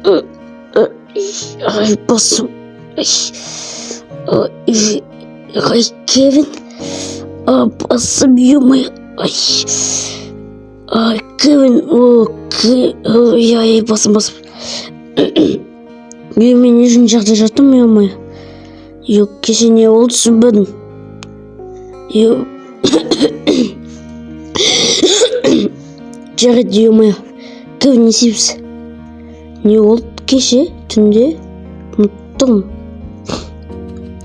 Ай, басым. Ай, Кевин. Басым, ё-моё. Ай, Кевин. Ай, басым. Мен не жақта жаттым, ё-моё. Кеше не болды түсінбедім. Жарайды, ё-моё. Кевин, не істейміз? Не болды кеше түнде? Ұмыттым.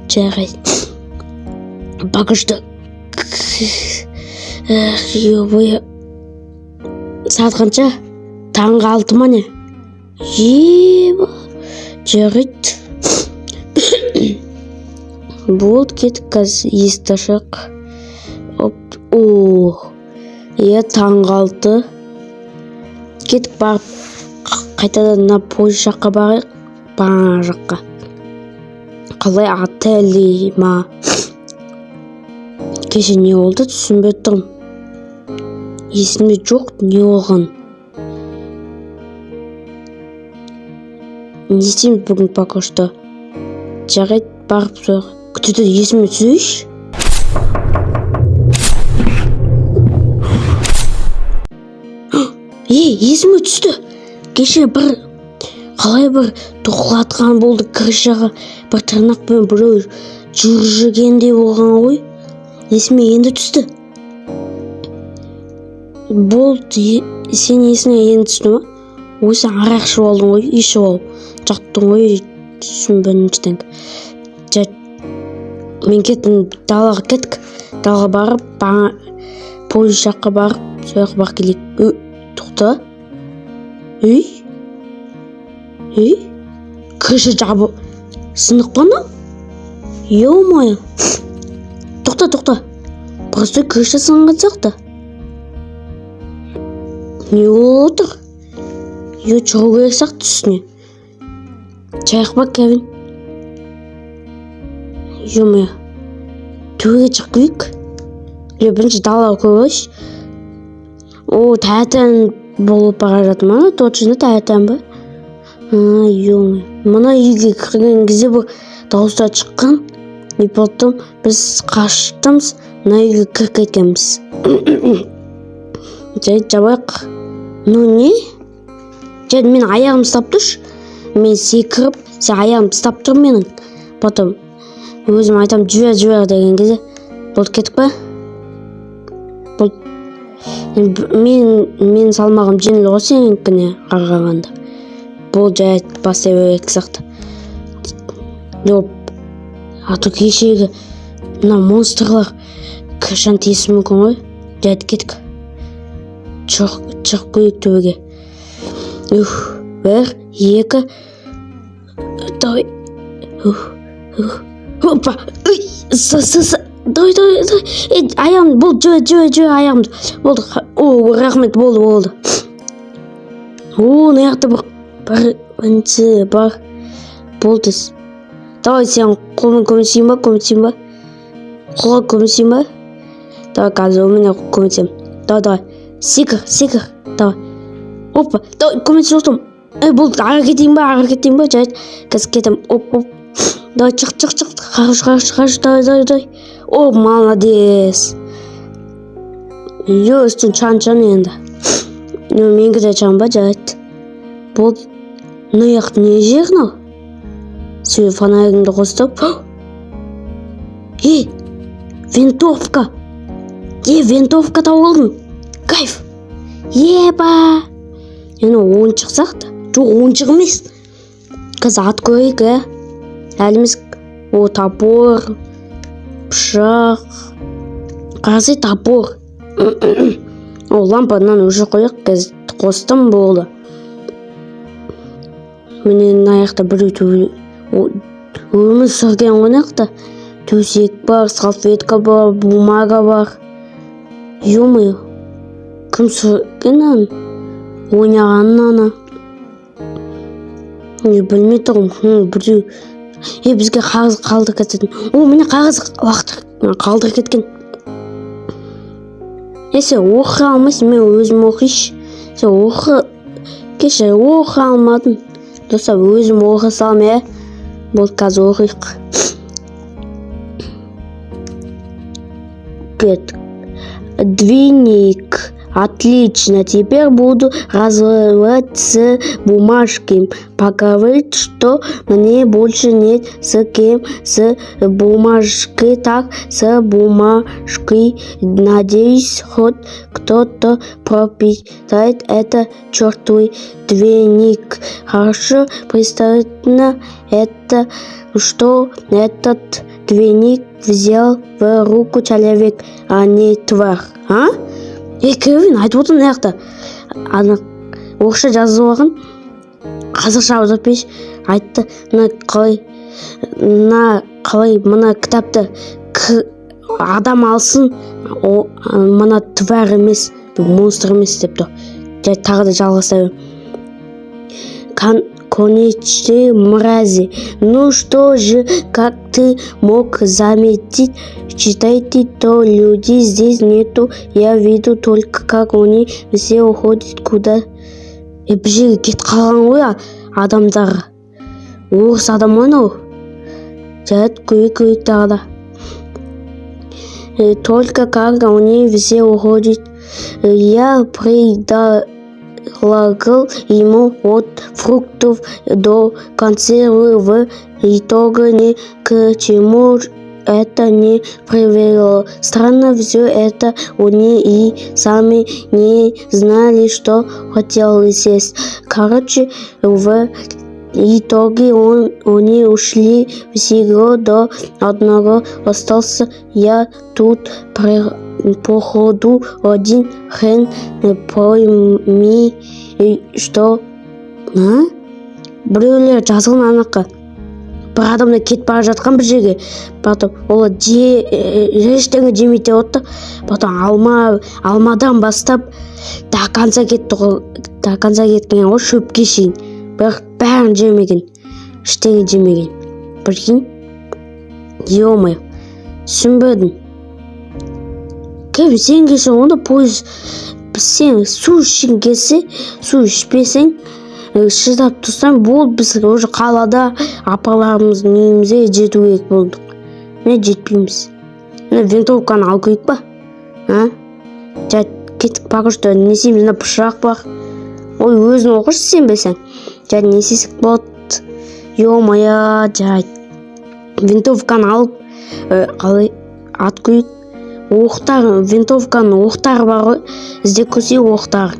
Жарайды. Багажда. Ё-моё. Сағат қанша? Таңғы 6 ма не? Жарайды. Болды, кеттік қазір. Есікті ашайық. Таңғы 6. Кеттік барып қайтадан пойыз жаққа барайық. Бана жаққа. Қалай отель ма? Кеше не болды түсінбей тұрмын. Есімде жоқ, не болған. Не істейміз бүгін пока что? Жарайды, барып соғып. Күтеді, есіме түсейші. Есіме түсті. Кеше қалай бір тоқылатқан болды крышаға. Бір тырнақпен біреу жүргендей болған ғой. Есіме енді түсті. Болды, сен есіне енді түсті ма? Сен арақшы болдың ғой, еші бол. Жаттың ғой, түсінбедім ештеңе. Мен кеттім, далаға кеттік. Далаға барып, пойыз жаққа барып, сояқ бар келейік. Тоқта. Крыша жабы сынық бана? Ё-моё. Тоқта. Просто крыша сынған сияқты. Не болып отыр? Шығу керек сияқты түсіне. Чайық ба, Кевин? Ё-моё. Төбеге шығып келейік. Бірінші далаға көрейікші. Тәтен болып бара жатыр ма? Точно тәтен ба? Ё-моё. Мына үйге кірген кезде бір дауыстар шыққан. И потом біз қаштымыз, мына үйге кіріп кеткенбіз. Жайды жабайық. Не? Жайды мен аяғым ұстап тұршы. Мен секіріп, сен аяғым ұстап тұр менің. Потом өзім айтам жүре деген кезде. Болды, кеттік па? Мен салмағым жеңіл ғой сенікіне қарағанда. Бұл жайды бастай берейік сияқты. Аты кешегі мына монстрлар крышаны тесіп мүмкін ғой. Жайды кеттік. Шығып көйік төбеге. 1, 2. Давай. Опа. Давай. Аяғым, болды, жүре аяғымды. Болды. Рахмет, болды. Наяқты бірінші бар. Болды. Давай, сен қолмен көмесейін ба? Қолға көмесейін ба? Давай, қазір өміне көмесейін. Давай. Секір. Давай. Опа. Давай, көмесейін отырм. Болды, ара кетейін ба? Жайды. Қазір кетем. Оп. Давай, чық. Хорош. Давай. Молодец. Үстін чан енді. Менгі де чан ба, жайды. Болды. Нояқ не жерін? Сен фонарыңды қостап. Винтовка. Винтовка тауылдың. Кайф. Еба. Енді ойыншық сақты. Жоқ, ойыншық емес. Қазір ат көрейік, әліміз топор, пышақ. Қазір топор. Лампадан уже қойық, қазір қостым болды. Менен аяқта біреу өмір сүрген ойнақта. Төсек бар, салфетка бар, бумага бар. Ё-моё. Кім сүрген ойнағанын білмей тұрмын. Біреу. Бізге қағыз қалдыр кететін. Міне қағыз қалдыр кеткен. Сен оқы алмайсың, мен өзім оқиш. Сен оқы. Кеше оқы алмадым. Достар, өзім оқи салам, Болды, қазір оқиық. Двойник. Отлично. Теперь буду разговаривать с бумажкой. Поговорить, что мне больше нет с кем с бумажкой. Так, с бумажкой. Надеюсь, хоть кто-то пропитает это чертовый двойник. Хорошо, представительно это, что этот двойник взял в руку человек, а не тварь. А? Кевин, айтып отыр мына жақта. Ана орысша жазып алған. Қазақша аударып айтты. Қалай мына кітапты адам алсын, мына тварь емес, монстр емес деп тұр. Тағы да жалғаса Конечные мрази. Ну что же, как ты мог заметить, читайте, то людей здесь нету. Я виду только, как они все уходят куда. Бір жерге кетіп қалған ғой адамдар. Орыс адам анау. Жарайды, көйік тағы да. Только как они все уходят. Я предлагал ему от фруктов до консервы, в итоге ни к чему это не привело. Странно все это, они и сами не знали, что хотели съесть. Короче, в итоге они ушли всего до одного. Остался я тут походу один. Хрен пойми, что... Біреулер жазылған анаққа. Бір адамда кетіп бара жатқан бір жерге. Потом ол ештеңе жемейді деп отты. Потом алмадан бастап до конца кеткен ғой, шөпке шейін. Бірақ бәрін жемеген. Ештеңе жемеген. Прикинь? Ё-моё. Түсінбедім. Кевин, сен келсең онда пойыз, сен су ішкің келсе, су ішпесең, шыдап тұрсаң болды, біз уже қалада апаларымыздың үйімізге жету керек болдық. Міне жетпейміз. Міне винтовканы алып келейік па? Кеттік пакушта, не істейміз, мына пышақ бар. Ой, өзің оқыш сенбесең. Не істесек болады. Ё-моё, жарайды. Винтовканы алып, қалай ат қойып. Оқтар, винтовканың оқтары бар ғой. Іздеп көрсек оқтары.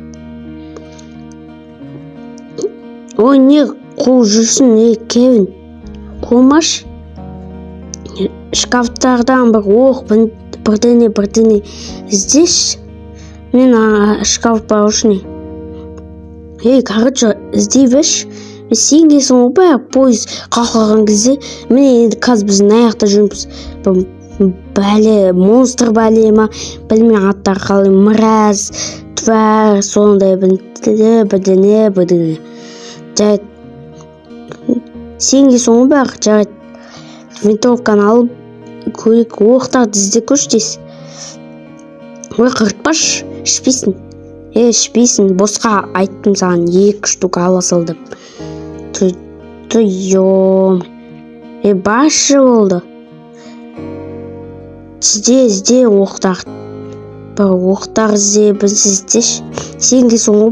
Ой, не қуып жүрсің, Кевин? Қумаш? Шкафтардан бір оқ, бірдене іздеш. Мен шкаф бар үшін. Короче, іздей беш. Сен келсің ғой бәрі пойыз қақырған кезде. Міне енді қазір біз аяқта жүрміз. Бәле, монстр бәле ма, білмей аттар қалай, мұраз, твар, сондай бірдене. Жарайды. Сен келсің ғой бәрі, жарайды. Винтовканы алып, көрек оқтарды іздеп көрші дейсің. Ой, қыртпаш, ішпейсің. Ішпейсің, босқа айттым саған 2 штук ала сал деп. Ё-м. Башы болды. Ізде оқтар. Бір оқтар ізде, біз іздеш. Сен келсің ғой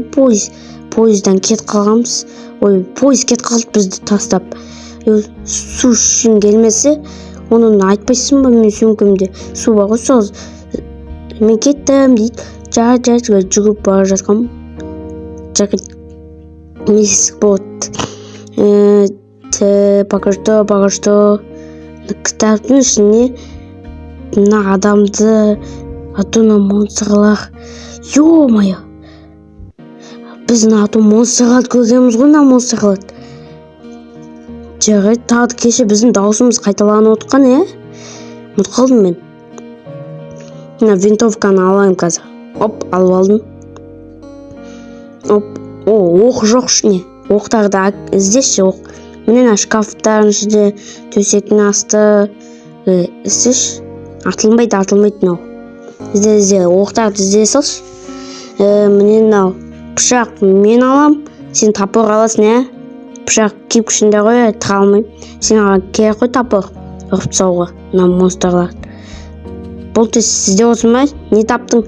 пойыздан кет қалғамыз. Ой, пойыз кет қалды бізді тастап. Су үшін келмесе, оның айтпайсың ба, мен сөмкемде су бар ғой, сол. Мен кеттім дейді. Жарайды, жүгіп бара жатқам. Жарайды. Месік болды. Пока что кітаптың ішіне мына адамды атуна монстрлар. Ё-моё. Біз ату монстрларды көргенбіз ғой, монстрларды. Жарайды, тағы кеше біздің даусымыз қайталанып отқан, ұмытып қалдым мен. Мына винтовканы алайын қазір. Оп, алып алдым. Оп, оқ жоқ ішіне. Оқтарды іздеші, оқ. Міне шкафтардың ішінде, төсектің асты іздеш. Атылмайды мынау. Ізде, оқтарды ізде салшы. Міне мынау пышақ мен алам, сен топор аласың, пышақ киіп күшінде ғой, тыға алмаймын. Сен керек қой тапыр ұрып тастауға мына монстрларды. Бұл сізде осы ма? Не таптың?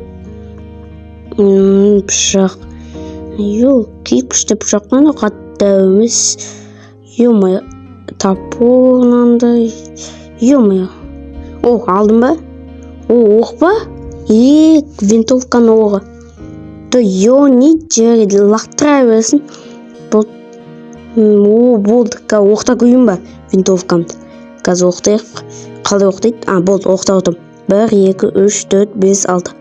Пышақ. Киіп күшті пышақпен қатты емес. Ё-моё, топор мынандай. Ё-моё. Алдым ба? Оқ ба? Винтовканы оғы. Не жерге лақтыра бересің. Болды, оқта көйім ба? Винтовкамды. Қазір оқтайық. Қалай оқтайды? Болды, оқта отым. 1, 2, 3, 4, 5, 6.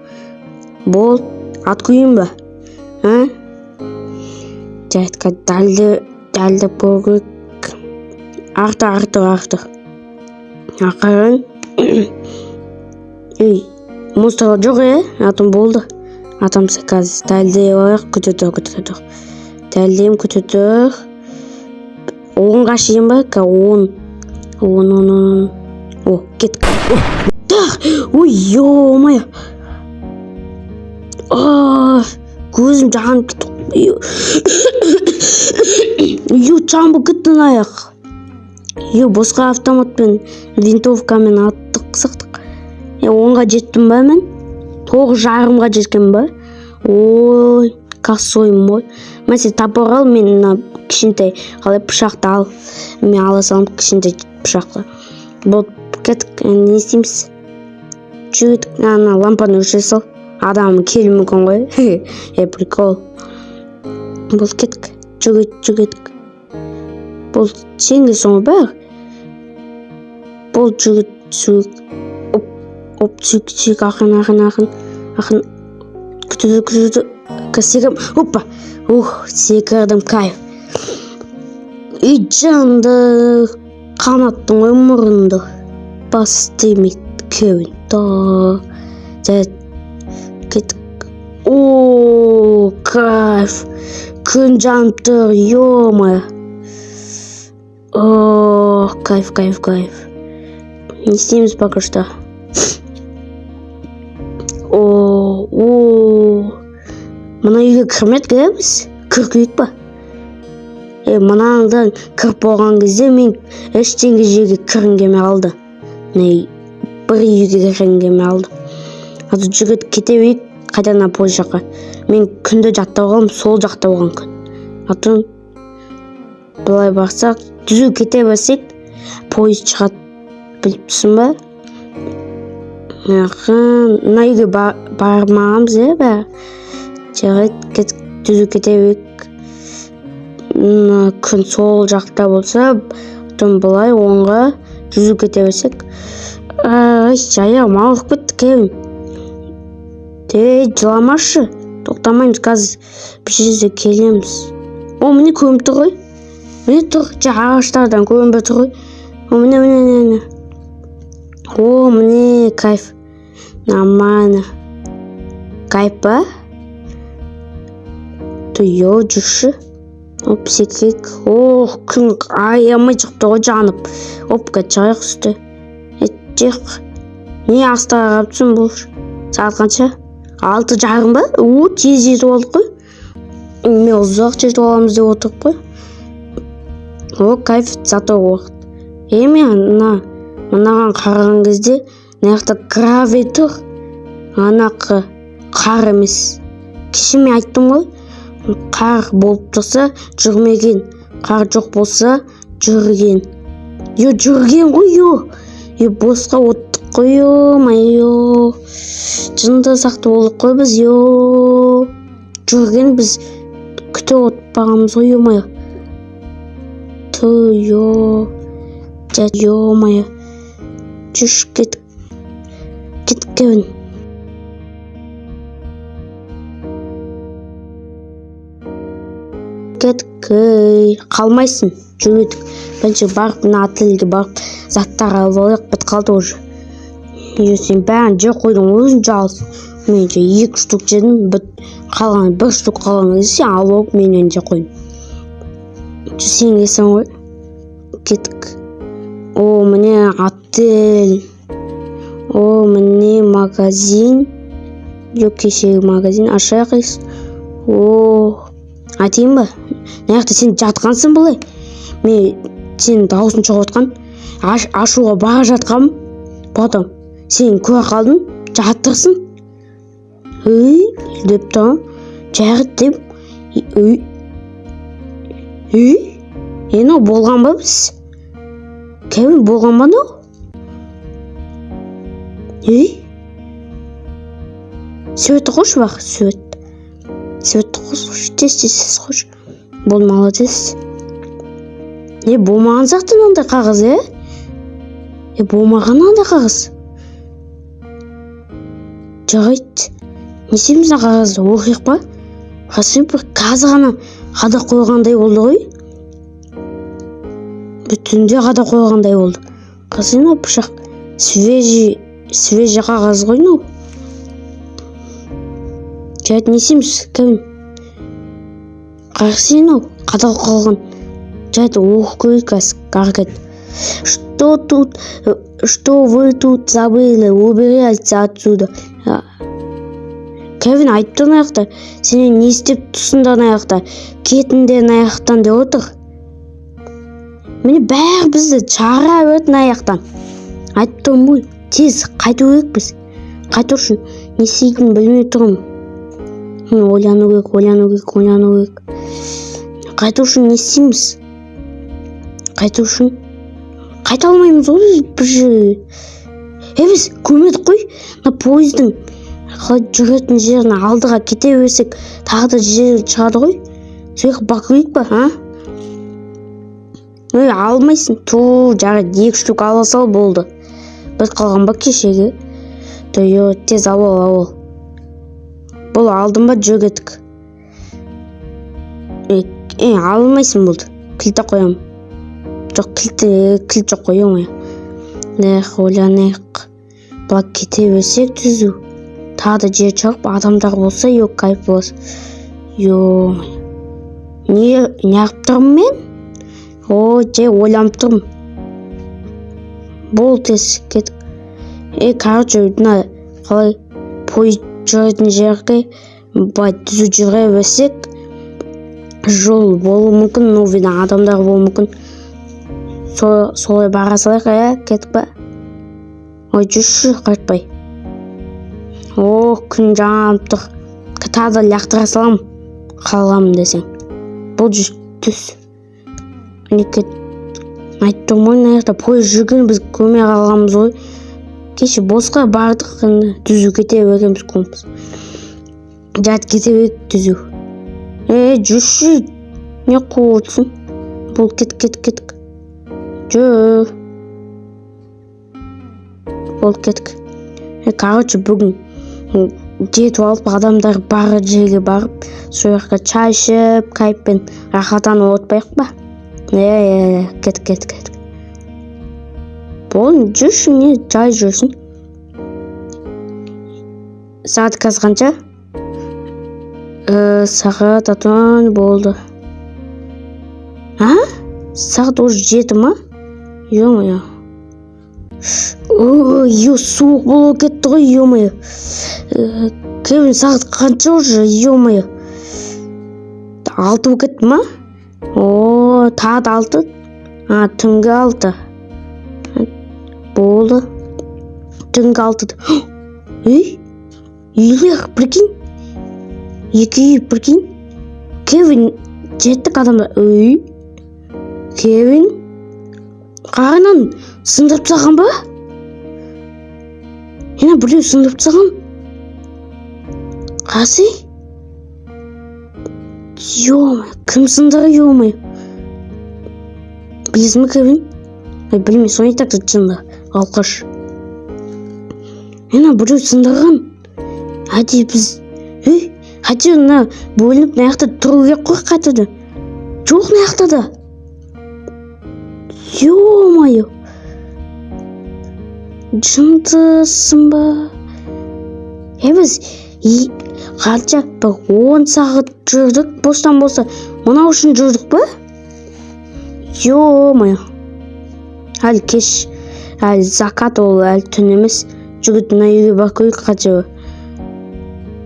Болды, ат көйім ба? Жәйтқа дәлді бөгік. Артыр. Ақырын. Монстрлар жоқ, атым болды. Атамсы қазір дәлдей ойық, күтетір. Дәлдейім күтетір. 10-ға шейін ба? 10. Кет. Ё-моё. Көзім жанып кетті. Жамбы күттін аяқ. Босқа автоматпен, винтовкамен аттық сықтық. 10-ға жеттім ба мен? 9,5-ға жеткен ба? Кассойым ғой. Мен сен тапыр ал, мен кішінтай қалай пышақты ал. Мен ала салым кішінтай пышақты. Болды, кеттік, не істейміз? Жүрдік, лампаны өшіре сал. Адам келі мүмкін ғой. Прикол. Болды, кеттік. Жүрдік. Болды, сенге соңы бәр. Болды, жүрдік. Сүйік, ақын. Күтуді. Секірім. Секірдім, кайф. Жанды қанаттың өмірінді бастымет көбін. Кеттік. Кайф. Күн жанып тұр, ё-моё. Кайф. Не істейміз пока что. Мына үйге кірмет кіреміз? Кіркейік ба? Мынаңдан кіріп болған кезде мен ештеңе жерге кірінгеме алды. Бір үйге кірінгеме алды. Азы жүргет кете бейік қайдана пойыз жаққа. Мен күнді жақта болғам, сол жақта болған күн. Атын бұлай барсақ, түзу кете берсек, пойыз шығат біліп түсін ба? Мына үйге бармағамыз бәрі. Жарайды, түзу кете бейік. Күн сол жақта болса, бұлай оңға түзу кете берсек. Жаяғым ауырып кетті кевін. Жыламашы, тоқтамаймыз қазір бір жерде келеміз. Міне көрініп тұр ғой. Міне тұр, ағаштардан көрініп тұр ғой. Міне. Міне кайф. Нормально. Кайф ба? Жүрші. Секек. Күн аямай жықты ғой жанып. Кәтшағайық үсті. Жек. Не астаға қаптысын бұл? Сағат қанша? 6:30 ба? Тез жетіп алдық қой. Мен ұзақ жетіп аламыз деп отырып қой. Кайф, зато уақыт. Мен мынаған қараған кезде наяқта гравий тұр. Анақы қар емес. Кеше мен айттым ғой. Қар болып тұрса жүрмеген. Қар жоқ болса жүрген. Жүрген ғой. Босқа оттық қой. Жынды сақты болдық қой біз. Жүрген біз күте отпағамыз ғой. Жүрш кеттік кевін. Кеттік, қалмайсың, жүрдік. Бәлше барып, мына отельге барып, заттар алып алайық, біт қалды уже. Сен бәрін жер қойдың өзін жалыс. Мен 2 штук жедім, қалған 1 штук қалған кезде сен алып алып менен жер қойдың. Сен кесің ғой. Кеттік. Міне отель. Міне магазин. Кешегі магазин. Ашайық ес. Айтайын ба? Наяқта сен жатқансың бұлай. мен сенің дауысың шығып отқан ашуға бара жатқанмын, потом сен көре қалдың, жаттырсың. Деп тұрмын, жарыт деп. Ені болған ба біз? Кевин болған ба мынау? Суретті қойшы бақ, суретті қойшы, тез қойшы. Бол, молодец. Болмаған сияқты мынандай қағаз, болмаған мынандай қағаз. Жарайды. Не істейміз мына қағазды, оқиық па? Бір қазір ғана қада қойғандай болды ғой. Бүтінде қада қойғандай болды. Қазір мына пышақ свежий қағаз ғой мынау. Жарайды, не істейміз, Кевин? Қарсы мынау қада қойған. Жарайды, оқу көрейік әрекет. Что вы тут забыли? Убирайтесь отсюда. Кевин айтты аяқта, сенен не істеп тұсында аяқта, кетінден аяқтан деп отыр. Мені бәрі бізді чара өртін аяқтан. Айтты ғой, тез қайту керек біз. Қайту үшін не істейтінін білмей тұрмын. Ойлану керек. Қайту үшін не істейміз? Қайту үшін қайта алмаймыз ғой бір. Біз көмедік қой, пойыздың қалай жүретін жерін алдыға кете берсек, тағы да жер шығады ғой. Сөйік бақырайық па, алмайсың. Жарайды, 2 штук ала сал болды. Біз қалған ба кешеге? Тез ал. Бұл алдым ба, жүр кеттік. Алмайсың болды. Кілті қоям. Жоқ, кілт жоқ қоям. Ойланайық. Бұла кете берсек түзу. Тағы да жер шығып, адамдар болса, кайф болса. Не ағып тұрмын мен? Ойланып тұрмын. Бол, тез кеттік. Короче, қалай пойыз жүретін жерге түзу жүре берсек, жол болу мүмкін, адамдар болу мүмкін. Солай бара салайық, кеттік ба? Жүрші, қайтпай. Күн жанып тұр. Тағы да лақтыра салам, қалғамын десең. Бұл түс. Айттым ғой, пойыз жүрген біз көме қалғамыз ғой. Кеше босқа бардық, түзу кете бергенбіз көміз. Жат кете берек түзу. Жүрші, не қуытсың? Бұл кеттік. Жүр. Бол, кеттік. Короче, бүгін жетіп алып, адамдар бары жерге барып, сояққа чай ішіп, кайфпен рахаттанып отпайық ба? Кеттік. Бол, жүрші, не жай жүрсің? Сағат қазір қанша? Сағат атан болды. Сағат уже 7 ма? Ё-моё. Суық болып кетті ғой, ё-моё. Кевин, сағат қанша уже, ё-моё? 6 болып кетті ма? Тағы да 6? Түнгі 6. Болды. Түнгі 6. Үйлер, прикинь. 2 үй, прикинь. Кевин, жеттік адамдар. Кевин, қарынан сындырып тастаған ба? Біреу сындырып тастаған. Қасы? Кім сындыры, ё-моё? Білесің ме, Кевин? Білмей, соны так жынды, алқаш. Біреу сындырған. Әде біз... Әде бөлініп наяқта тұру керек қой қайтады. Жоқ наяқта да. Ё-моё. Жындысың ба? Біз қанша 10 сағат жүрдік, бостан болса, мынау үшін жүрдік ба? Ё-моё. Әлі кеш, әлі закат ол, әлі түн емес. Жүгіт үйге бақырайық қача.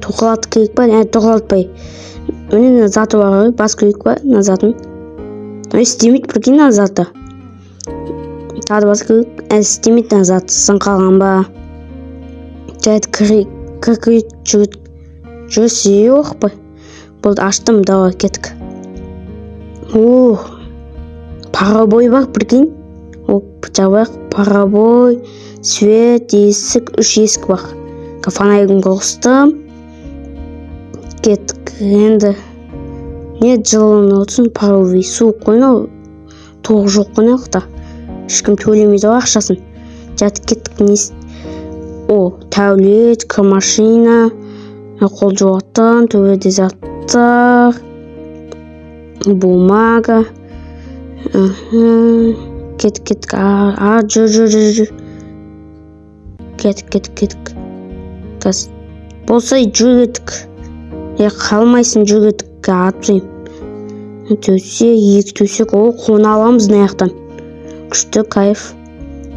Тоқылаты керек па? Тоқылатпай. Міне заты бар ғой, бас керек па? Назатын. істемейді, прикинь, ана заты. Тағы басқа істемейді ана заты. Сын қалған ба? Жайды кіркірет жүрсе жоқ па? Болды, аштым, давай кеттік. Парабой бар, прикинь. Жабайық, парабой, свет, есік, 3 есік бар. Фонаригін қостым. Кеттік, енді. Не жылын отсын, паровый суық қойнау. Тоғы жоқ қойнауқта. Ешкім төлемейді ақшасын. Жаты кеттік, тәулет, машина, қол жуатын, төбеде заттар, бумага. Кеттік. Жүр. Кеттік. Болса жүр кеттік. Қалмайсын жүр кеттік. Атпайым. Төсек, 2 төсек. Қона аламыз наяқтан. Күшті, кайф.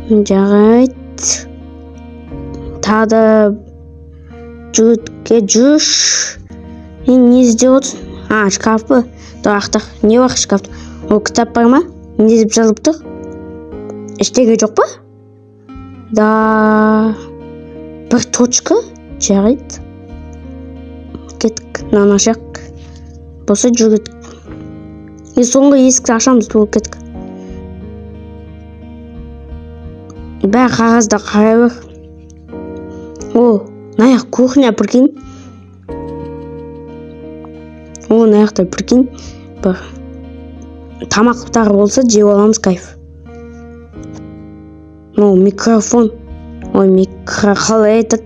Жарайды. Тағы жүш. Не іздеп отырсың? Шкаф па? Дұрақтық. Не бар шкафта? Кітап бар ма? Не деп жазылып тұр? Іштегі жоқ па? Бір точка. Жарайды. Кеттік. Нанашақ. Болса жүр кеттік. Соңғы есікті ашамыз. Кеттік. Бәрі қағазда қарай бар. Наяқ кухня, прикинь. Наяқта, прикинь. Бір тамақтар болса, жеп аламыз, кайф. Микрофон. Қалай айтады?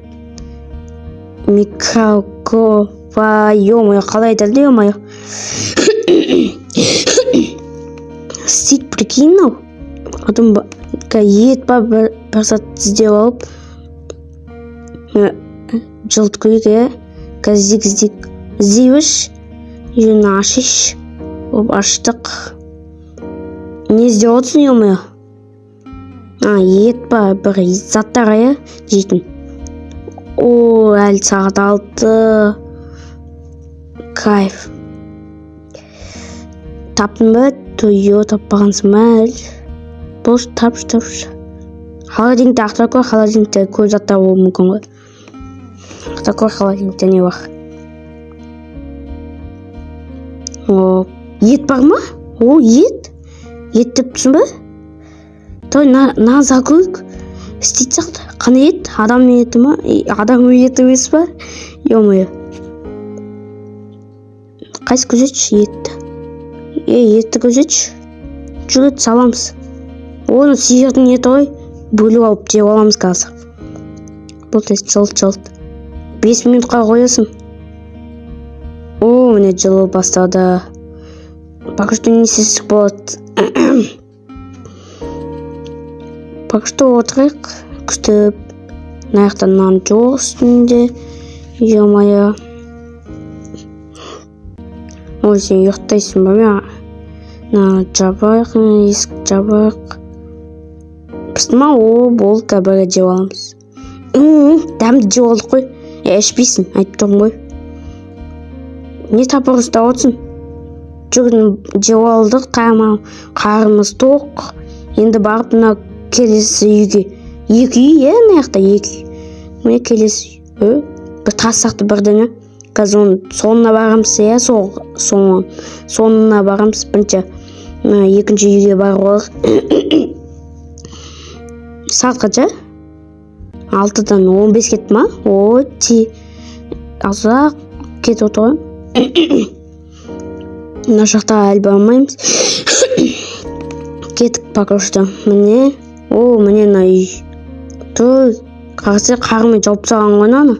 Қалай айтады, ё-моё. Стик, прикинь, Потом ет ба бір сәт іздеп алып. Жылт көйге. Здик. Іздейбіш. Үйін ашиш. Аштық. Не іздеп отырсың, ё-моё? Ет ба бір заттар жейтін. Әлі сағат 6. Кайф. Таптың ба? Таппағансың ба әлі? Болшы, тапшы. Холодильникте ақтар көр, холодильникте көп заттар болуы мүмкін ғой. Ақтар көр, холодильникте не бар? Ет бар ма? Ет? Ет деп түсін ба? Наза көйік. Істейт сақты. Қаны ет? Адам еті ма? Адам еті емес па? Ё-моё. Қайсы көзетші етті? Етті көзетші. Жүрет саламыз. Оны сиырдың еті ғой. Бөліп алып жеп аламыз қазір. Бұл тест жылт. 5 минутқа қоясың. Міне жылы бастады. Пока что не сесік болады. Пока что отырайық. Күштіп. Наяқтан нан жоқ үстінде. Ё-моё. Сен ұйықтайсың ба мен? Жабайық, есік жабайық. Пісті ма? Болды, кәбірге жеп аламыз. Дәмді жеп алдық қой. Ішпейсің, айтып тұрмын ғой. Не тапыр ұстап отырсың? Жүгін жеп алдық, қарымыз тоқ. Енді барып келесі үйге. 2 үй, наяқта 2 үй. Міне келесі үй. Бір тассақты бірден. Қазір соңына барамыз, соңына барамыз. Бірінші 2-ші үйге барып. Сағат қанша? 6-дан 15 кетті ма? Азақ кетіп отыр. Мына жақта әлі бармаймыз. Кеттік пока. Міне. Міне мына үй. Қармен жауып салған ғой ана.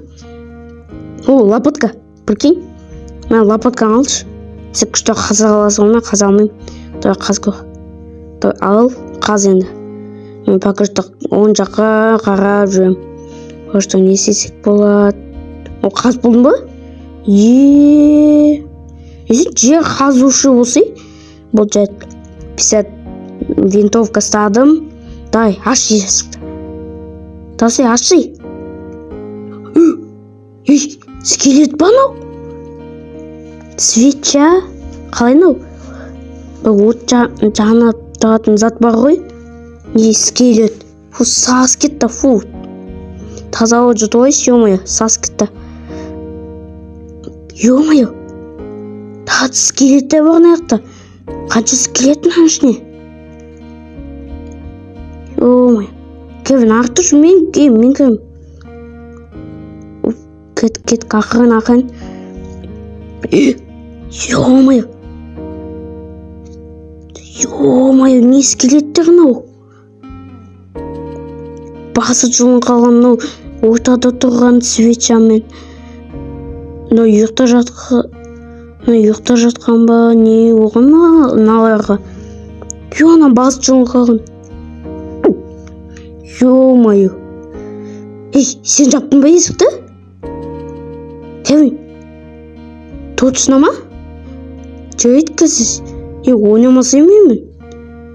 Лопатка. Прикинь. Мен лопатканы алшы. Сен күшті қаза қаласың ғой, қаза алмайым. Қаз көр. Ал, қаз енді. Мен пока оң жаққа қарап жүрем. Қошты не істесек болады? Қаз болдың ба? Жер қазушы болсай. Бұл жайт 50 винтовка стадым. Дай, аш есікті. Тасы, ашшы. Скелет ба нау? Свеча? Қалай нау? от жанып тұратын зат бар ғой. Не скелет. Фу, сас кетті, фу. Таза от жұты ғой, ё-моё, сас кетті. Ё-моё. Тағы скелеттер бар наяқта. Қанша скелет мынаның ішіне? Ё-моё. Кевин, ақ тұршы, мен кем. Кет, ақырын. Ё-моё. Ё-моё, не скелеттер мынау? Басы жұлын қалған мынау ортада тұрған свечамен. Мынау ұйықта жатқан ба, не оған ма, наларға? Ана басы жұлын қалған. Ё-моё. Сен жаптың ба есікті? Кевин, точно ма? Жайт кәсіз. Ойнамаса емеймін.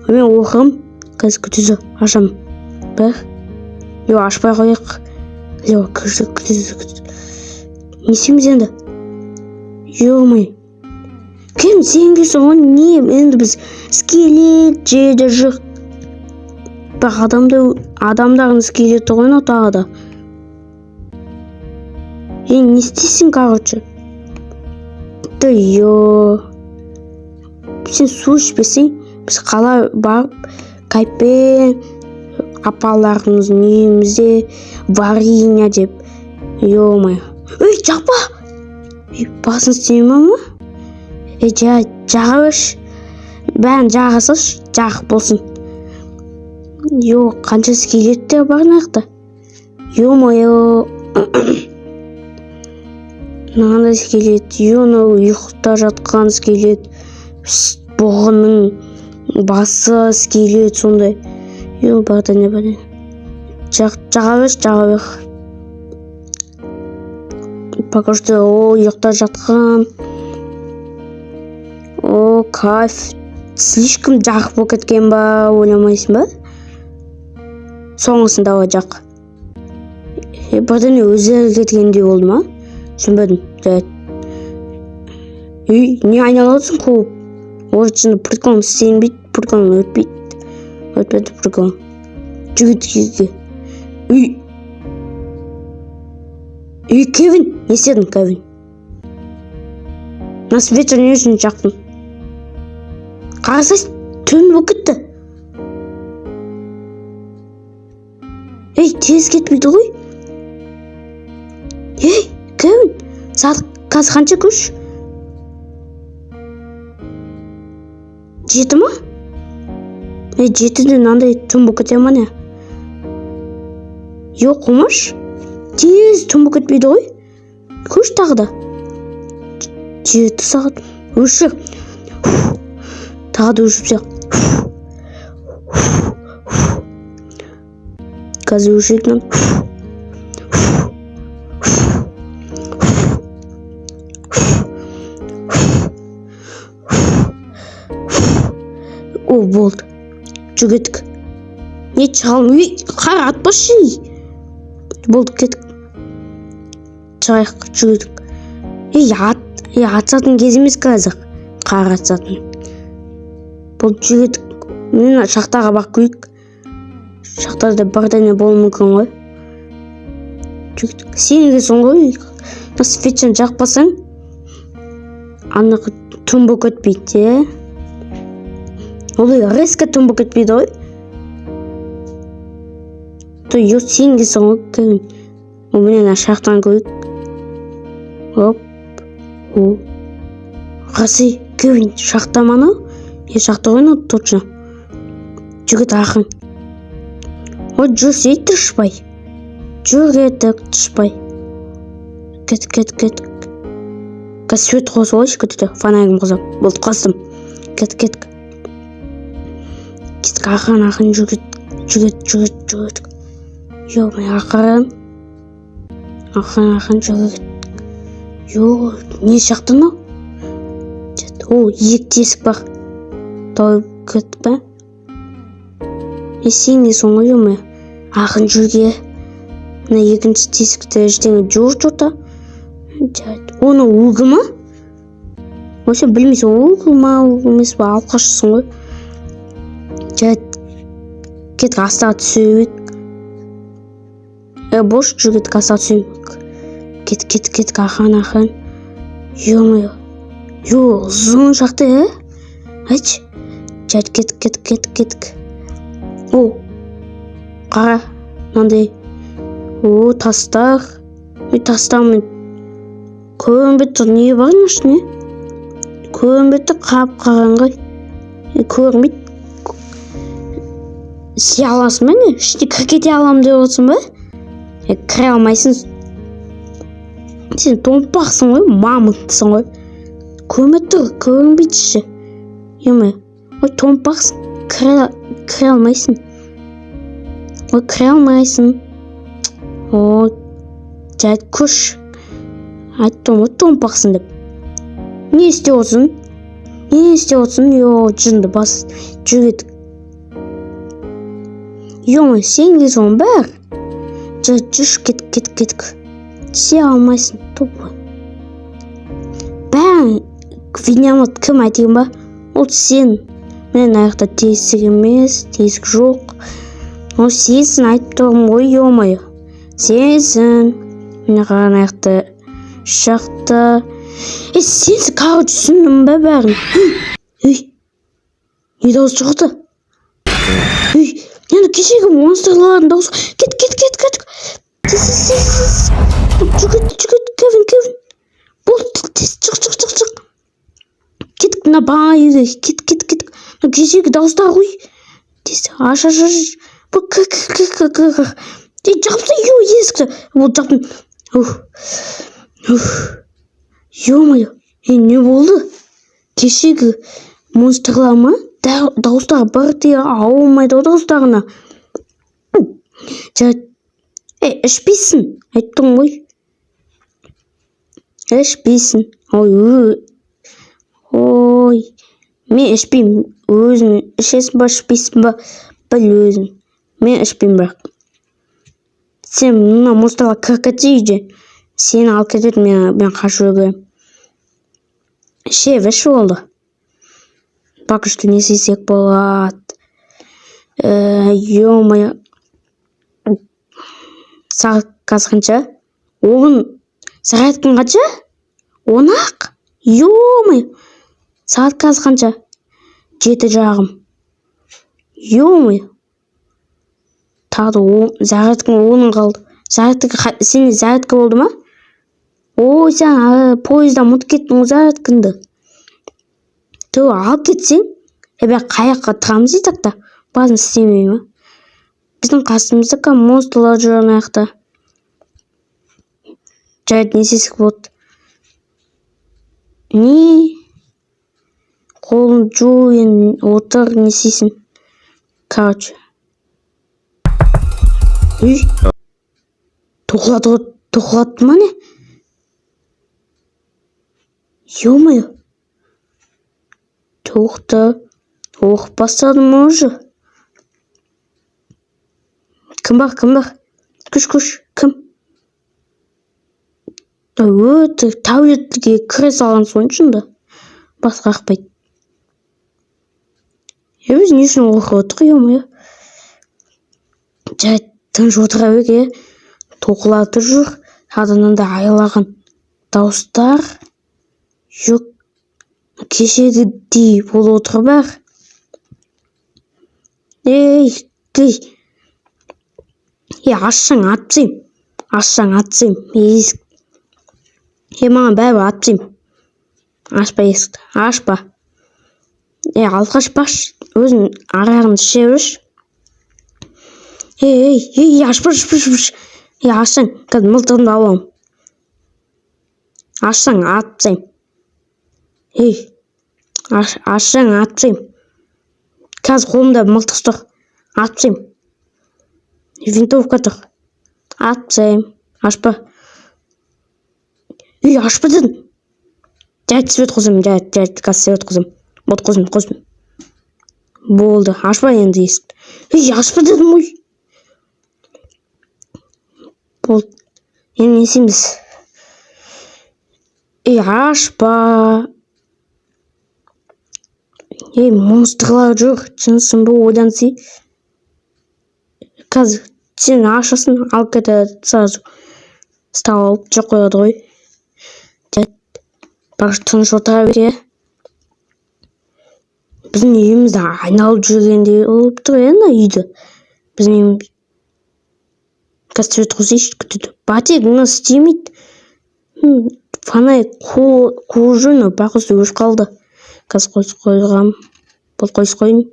Мен оқығым. Қазір күтізі ашам. Бір. Ашпай қойық. Күтізі. Не істейміз енді? Ё-моё. Кем сен келсің ғой, не? Енді біз скелет жеді жүр. Бірақ адамдардың скелеті ғой, тағы да. Не істейсің, короче? Сен су ішпесең, біз қала барып, кайпен, апаларымыз немізде варенье деп. Ё-моё. Жақпа! Басын істейме ма? Жағыш. Бәрін жағасыш, жақ болсын. Қанша скелеттер бар наяқта? Ё-моё. Мынандай скелет, ұйықта жатқан скелет, бұғының басы скелет сондай. Барда не бар? Жағабеш. Пока что ұйықта жатқан. Кайф. Слишком жақ болып кеткен ба, ойламайсың ба? Соңғысында жақ. Бірден өзі кеткендей болды ма? Түсінбедім. Не айналасың қуып? Орчыны прикол істенбейді, прикол өтпеді прикол. Жүгіт. Кевин, не істедің, Кевин? Нас вечер не үшін жақтың. Қарасай, түн болып кетті. Тез кетмейді ғой? Кевин, сағат қазір қанша күш? 7 ма? 7-де мынандай түн болып кете ма не? Жоқ, қомаш. Тез түн болып кетпейді ғой? Күш тағы да. 7 сағат. Өшір. Тағы да өшірсек. Қазір өшірекнен. Болды. Жүгеттік. Не шығалым? Қара атпашы. Болды, кеттік. Шығайық, жүгеттік. Атсатын кез емес қазір. Қара атсатын. Болды, жүгеттік. Мен шақтаға бақ көйік. Шақтарда бірдене болу мүмкін ғой. Жүгеттік. Сенеге соң ғой. Свечаны жақпасаң, анығы түн болып кетпейді. Олай резко түн болып кетпейді ғой. Сенге соң ғой, Кевин. Менен шақтан көйік. Оп. Қасы, Кевин, шақтаманы? Шақта қойны, точно. Жүгет ақын. Жүрсей тұршпай. Жүргетік тұршпай. Кет. Свет қосу ғой, кетті. Фонаригім қосам. Болды, қостым. Кет. Ақын жүгет. Ё-моё, ақырын жүгет. Не шақты ма? Екі тесік бар. Тауып кеттік па? Сен не соң ғой, ё-моё? Ақын жүге. Екінші тесікті ештеңе жоқ жоқта. Оны уғы ма? сен білмейсің, ол емес па, алқашсың ғой. Жарайды, кеттік астаға түсейік. Бош жүр, кеттік астаға түсейік. Кеттік, ахан. Ё-моё. Ұзын шақты, айтшы. Жарайды, кеттік. О, қара, мынандай. О, тастар. Тастармен көрінбей тұр, не бар ішіне? Көрінбей тұр, қап-қараңғы. Көрінбейді. Сие аласың ба не? Ішіне кете алам деп отырсың ба? Кіре алмайсың. Сен томпақсың ғой, мамыттысың ғой. Көрінбейді іші. Ой, томпақсың, кіре алмайсың. Жарайды, көш. Айттым ғой, томпақсың деп. Не істеп отырсың? Жынды бас, жүр еттік. Сенге соң бәр. Жүш, кеттік. Сен алмайсың, топы. Бәрін винамат кім айтайын ба? Ол сен. Мен аяқта тесік емес, тесік жоқ. Ол сенсің, айтып тұрмын ғой, ё-моё. Сенсің. Мен қаран аяқта шақты. Сенсің, короче, түсіндім бе бәрін? Не дауыс шықты? Енді кешегі монстрлардың дауысы. Кет. Жүгіт, Кевин. Болды, тез, шық. Кеттік, мына баға үйге, кеттік. Кешегі дауыстар ғой. Тез, аш. Жапты, есікті. Жаптым. Ё-моё, не болды? Кешегі монстрлар ма? Дауыстар бір де ауылмайды дауыстарына. Жарайды. Ішпейсің, айттым ғой. Ішпейсің. Ой, мен ішпеймін. Өзің ішесің ба, ішпейсің ба, біл өзің. Мен ішпеймін бірақ. Сен мұна монстрлар кіркетсе үйде. Сені алып кетеді, мен қашу өгем. Веш болды. Бак что не сисек болады. Ё-моё. Сағат қанша? 10. Сағат қанша? 10-ақ? Ё-моё. Сағат қанша? 7:30. Ё-моё. Тағы зарядка 10 қалды. Сен зарядка болды ма? Ой, сен поезда ұмытып кеттің зарядкаңды. Алып кетсең, қаяққа тұрамыз етақта. Базын істемей ма? Біздің қасымызда монстрлар жүр аяқта. Жарайды, не сесік болды? Не? Қолын жуын отыр, не сесін? Короче. Тоқылады ма не? Ё-моё. Тоқты. Оқып бастадым уже. Кім бар? Күш, кім? Өті, таблетке кіре салған соң шында. Басқа ақпайды. Біз не үшін оқып отыр, ё-моё. Жарайды, тыныш отыра бек, тоқылады жүр. Адамнан айлаған дауыстар. Жоқ. Кешегідей болып отыр бәр. Ашсаң атсайым. Есік. Маған бәрі атсайым. Ашпа есікті. Ашпа. Алқаш баш. Өзің арағын іше өш. Ашпа. Ашсаң, кәді мылтығымды алам. Ашсаң атсайым. Ашсаң атсайым. Қазір қолымда мылтық тұр. Атсайым. Винтовка тұр. Атсайым. Ашпа. Ашпа дедім. Жарайды, свет қосым. Жарайды, қазір свет қосым. Бот қосым. Болды. Ашпа енді есікті. Ашпа дедім ой. Болды. Енді не істейміз? Ашпа. Ей, монстрлар жоқ, шынсың ба, ойлансай. Қазір сен ашасын, алып кетеді сразу. Ұстап алып жоқ қояды ғой. Бар тыныш отыра бер. Біздің үйімізді айналып жүргендей болып тұр, ана үйді. Біздің үйіміз. Қазір свет қосайыншы, күтеді. Батек мына істемейді. Фонарь қуып жүрмін, бақысы өшіп қалды. Қазір қойғам. Бұл қойын.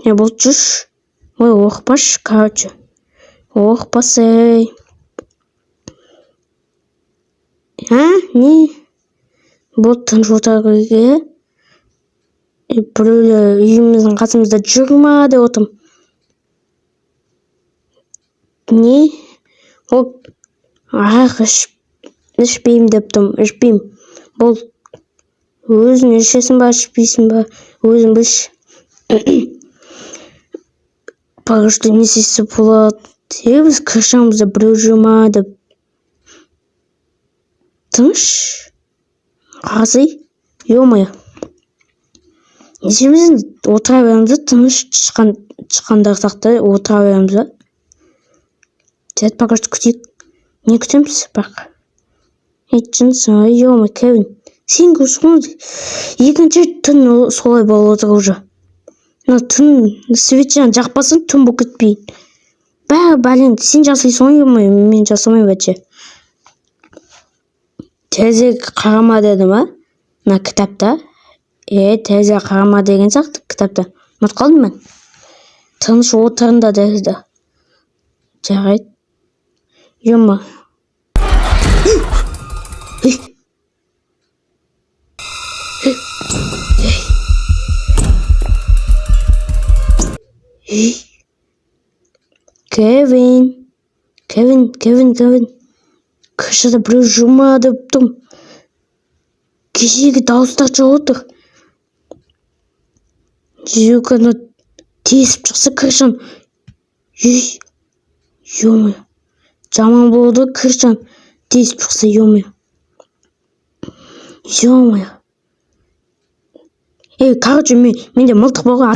Бұл жүш. Ой, оқпаш, короче. Оқпас, ей. Не? Бұл тыныш отыруге. Біреулер үйіміздің қасымызда жүр ма деп отырмын. Не? Ол арақ ішпеймін деп тұрмын, ішпеймін. Бұл өзің ішесің ба, ішпейсің ба, өзің біш. Бағышты несесі болады. Біз кіршамызда біреу жүр ма деп. Тыныш. Қазай. Ё-моё. Нешеміздің отыра береміз, тыныш шыққандар сақты отыра береміз. Дед, бағышты күтейік. Не күтеміз, бақ? Жынсың, ё-моё, Кевин. Сен көрсің, екінші түн солай болып отыр уже. Түн светчан жақпасын, түн бұл кетпейін. Бәлен, сен жасайсың, ё-моё, мен жасамайым бәтше. Терезе қарама деді ма? Мына кітапта. Терезе қарама деген сияқты кітапта. Ұмытып қалдым мен. Тыныш отырында деді. Жарайды. Ё-моё. Кевин. Кішіде біреу жұма деп тұрмын. Кешегі дауыстар жоқ отыр. Жүргені тесіп шықса Кіршан. Ё-моё. Жаман болды Кіршан. Тесіп шықса, ё-моё. Короче, менде мылтық болған.